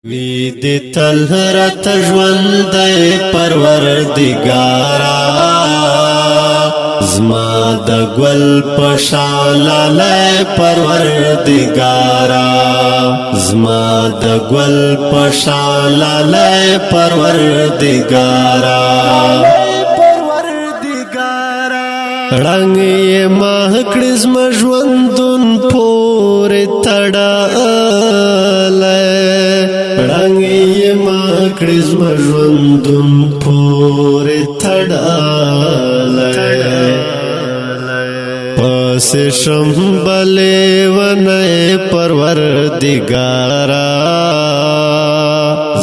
وی دی تل رات ژوند پروردگارا زما د ګل پشالاله پروردگارا زما د ګل پشالاله پروردگارا رنگ یې مخکړ زما ژوندون پورې تړاله رنگ یې مخکړ زما ژوندون پورې تړاله پس شمبلې ونه پروردگارا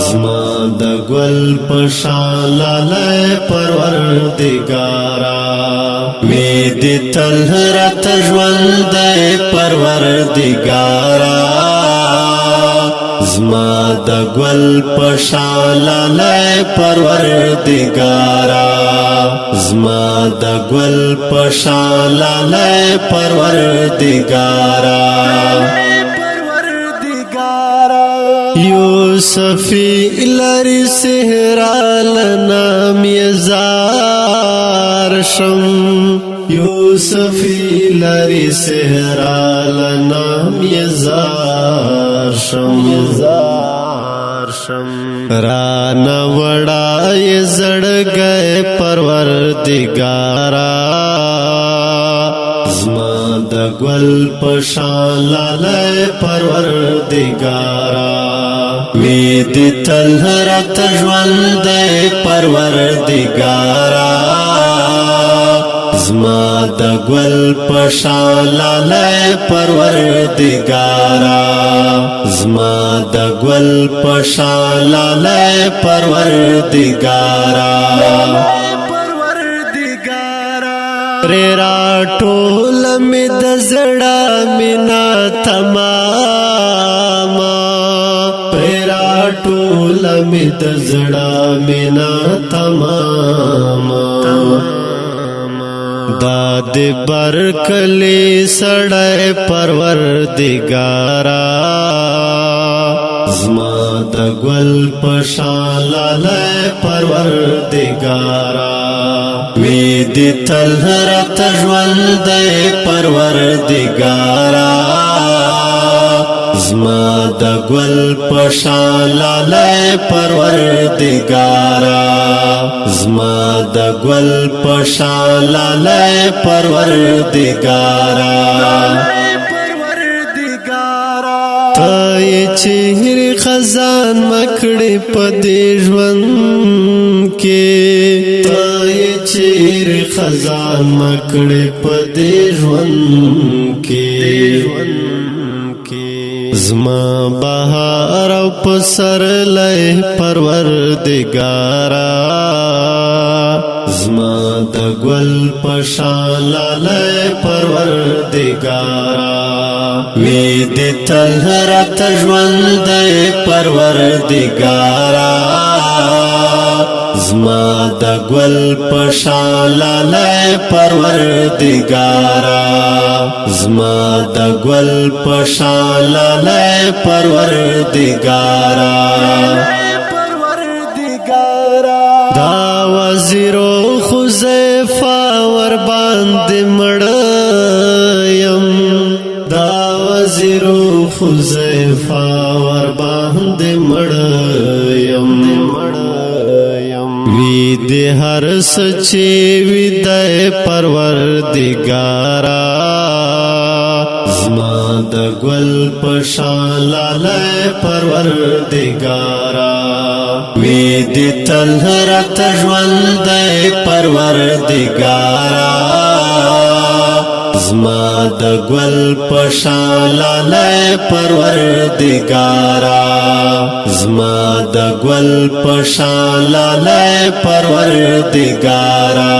زما د ګل پشالاله پروردگارا می دی تل رات ژوند پروردگارا زما د ګل پشالاله پروردگارا زما د ګل پشالاله پروردگارا یوسفی لری سهرال نام یزار شم یوسفی لری سهرال نام یزار شم رانا وڑای زڑگئے پروردگارا زما د ګل پشالاله پروردگارا وی دی تل رات ژوند پروردگارا زما د ګل پشالاله پروردگارا زما د ګل پشالاله پروردگارا ریرا ټول می د زړه مینا تمام ریرا ټول می د زړه مینا تمام داد برکلی سړی پروردگارا زما د ګل پشالاله پروردگارا وی دی تل رات ژوند پروردگارا زما د ګل پشالاله پروردگارا زما د ګل پشالاله پروردگارا تای چهر خزان مکړې پدې ژوند کې تای چهر خزان مکړې پدې ژوند کې زما بهار او پسرلې پروردگارا زما د ګل پشالاله پروردگارا وی دی تل رات ژوند پروردگارا زما د ګل پشالاله پروردگارا زما د ګل پشالاله پروردگارا دا وزیرو خزیفا ور باندې مړیم دا وزیرو خزیفا ور باندې مړیم وی دی هر سچې وی د پروردگارا زما د ګل پشالاله پروردگارا وی دی تل رات ژوند پروردگارا زما د ګل پشالاله پروردگارا زما د ګل پشالاله پروردگارا